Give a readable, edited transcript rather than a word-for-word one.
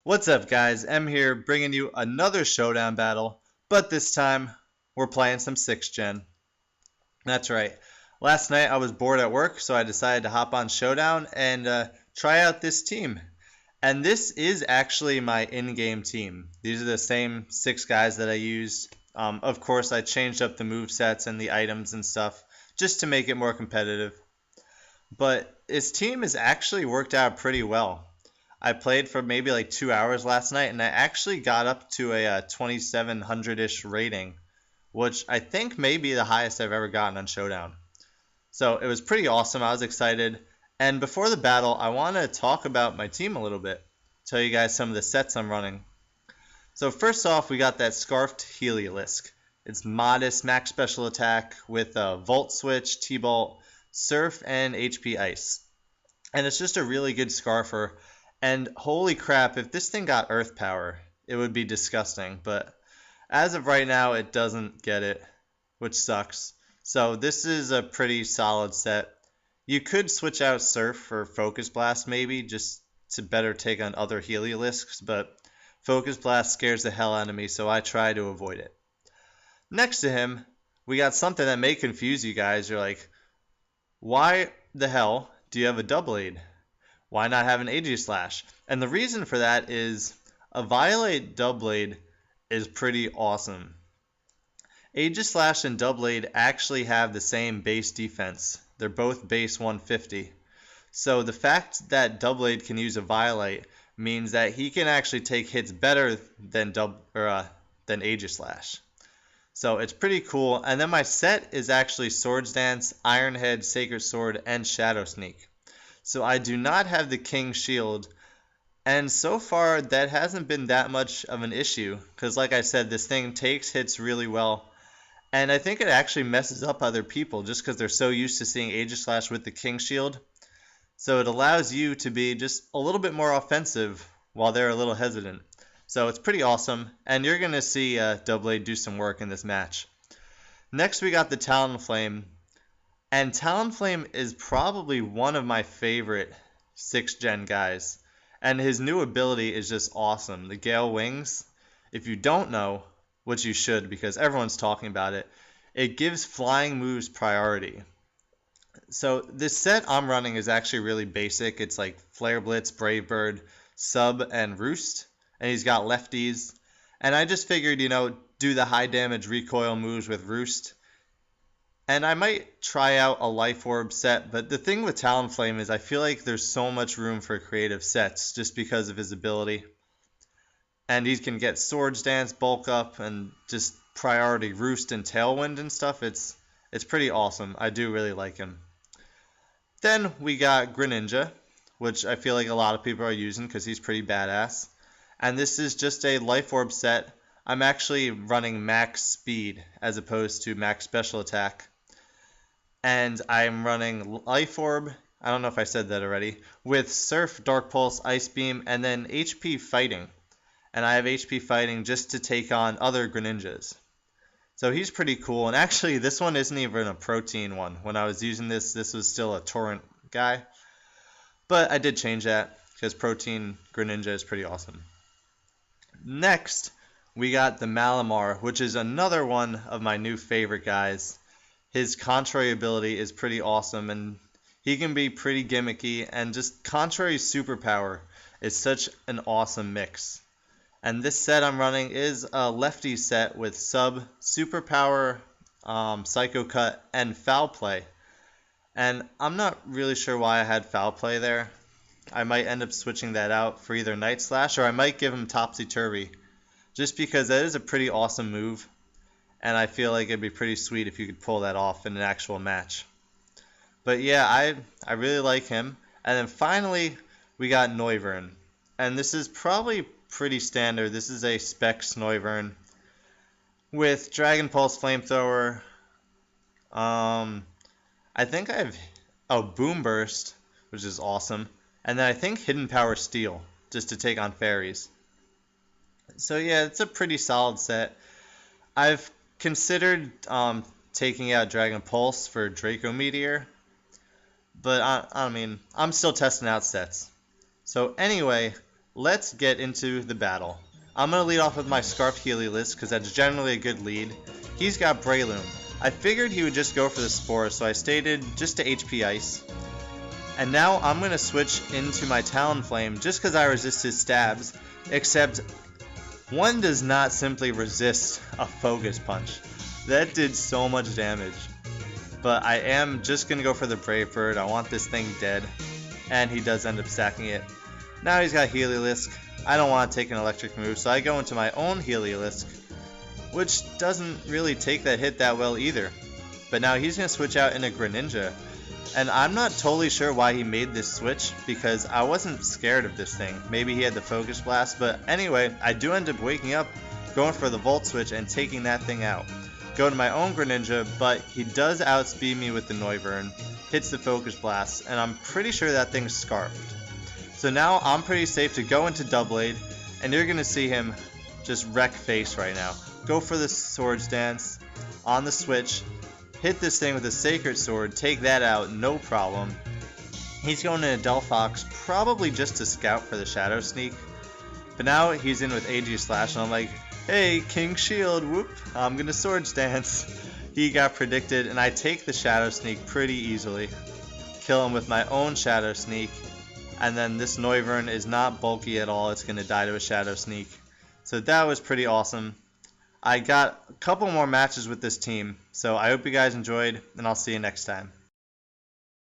What's up, guys? M here, bringing you another Showdown battle, but this time we're playing some 6th gen. That's right. Last night I was bored at work, so I decided to hop on Showdown and try out this team. And this is actually my in-game team. These are the same 6 guys that I used. Of course, I changed up the movesets and the items and stuff just to make it more competitive. But this team has actually worked out pretty well. I played for maybe like 2 hours last night, and I actually got up to a 2700-ish rating, which I think may be the highest I've ever gotten on Showdown. So it was pretty awesome. I was excited. And before the battle, I want to talk about my team a little bit, tell you guys some of the sets I'm running. So first off, we got that Scarfed Heliolisk. It's modest max special attack with a Volt Switch, T-Bolt, Surf, and HP Ice. And it's just a really good Scarfer. And holy crap, if this thing got Earth Power, it would be disgusting. But as of right now, it doesn't get it, which sucks. So this is a pretty solid set. You could switch out Surf for Focus Blast maybe, just to better take on other Heliolisks, but Focus Blast scares the hell out of me, so I try to avoid it. Next to him, we got something that may confuse you guys. You're like, why the hell do you have a Doublade? Why not have an Aegislash? And the reason for that is a Violate Doublade is pretty awesome. Aegislash and Doublade actually have the same base defense. They're both base 150. So the fact that Doublade can use a Violate means that he can actually take hits better than Aegislash. So it's pretty cool. And then my set is actually Swords Dance, Iron Head, Sacred Sword, and Shadow Sneak. So I do not have the King Shield, and so far that hasn't been that much of an issue, because like I said, this thing takes hits really well, and I think it actually messes up other people just because they're so used to seeing Aegislash with the King Shield. So it allows you to be just a little bit more offensive while they're a little hesitant. So it's pretty awesome, and you're going to see Doublade do some work in this match. Next we got the Talonflame. And Talonflame is probably one of my favorite 6th gen guys. And his new ability is just awesome. The Gale Wings, if you don't know, which you should because everyone's talking about it, it gives flying moves priority. So this set I'm running is actually really basic. It's like Flare Blitz, Brave Bird, Sub, and Roost. And he's got lefties. And I just figured, do the high damage recoil moves with Roost. And I might try out a Life Orb set, but the thing with Talonflame is I feel like there's so much room for creative sets just because of his ability. And he can get Swords Dance, Bulk Up, and just priority Roost and Tailwind and stuff. It's pretty awesome. I do really like him. Then we got Greninja, which I feel like a lot of people are using because he's pretty badass. And this is just a Life Orb set. I'm actually running max speed as opposed to max special attack. And I'm running Life Orb, I don't know if I said that already, with Surf, Dark Pulse, Ice Beam, and then HP Fighting. And I have HP Fighting just to take on other Greninjas. So he's pretty cool. And actually, this one isn't even a Protein one. When I was using this was still a Torrent guy. But I did change that because Protein Greninja is pretty awesome. Next, we got the Malamar, which is another one of my new favorite guys. His Contrary ability is pretty awesome, and he can be pretty gimmicky, and just Contrary Superpower is such an awesome mix. And this set I'm running is a lefty set with Sub, Superpower, Psycho Cut, and Foul Play. And I'm not really sure why I had Foul Play there. I might end up switching that out for either Night Slash, or I might give him Topsy Turvy, just because that is a pretty awesome move. And I feel like it'd be pretty sweet if you could pull that off in an actual match. But yeah, I really like him. And then finally, we got Noivern. And this is probably pretty standard. This is a Spec Noivern with Dragon Pulse Flamethrower. I think I have Boom Burst, which is awesome. And then I think Hidden Power Steel, just to take on fairies. So yeah, it's a pretty solid set. I've considered taking out Dragon Pulse for Draco Meteor, but I mean, I'm still testing out sets. So anyway, let's get into the battle. I'm going to lead off with my Scarf Heliolisk because that's generally a good lead. He's got Breloom. I figured he would just go for the Spore, so I stated just to HP Ice. And now I'm going to switch into my Talonflame just because I resist his stabs, except one does not simply resist a Focus Punch. That did so much damage. But I am just going to go for the Brave Bird. I want this thing dead. And he does end up stacking it. Now he's got Heliolisk. I don't want to take an electric move, so I go into my own Heliolisk, which doesn't really take that hit that well either. But now he's going to switch out into Greninja. And I'm not totally sure why he made this switch, because I wasn't scared of this thing. Maybe he had the Focus Blast, but anyway, I do end up waking up, going for the Volt Switch, and taking that thing out. Go to my own Greninja, but he does outspeed me with the Noivern, hits the Focus Blast, and I'm pretty sure that thing's Scarfed. So now I'm pretty safe to go into Doublade, and you're going to see him just wreck face right now. Go for the Swords Dance on the switch, hit this thing with a Sacred Sword, take that out, no problem. He's going into Delphox, probably just to scout for the Shadow Sneak. But now he's in with AG Slash, and I'm like, hey, King Shield, whoop, I'm going to Swords Dance. He got predicted, and I take the Shadow Sneak pretty easily. Kill him with my own Shadow Sneak. And then this Noivern is not bulky at all. It's going to die to a Shadow Sneak. So that was pretty awesome. I got a couple more matches with this team. So I hope you guys enjoyed, and I'll see you next time.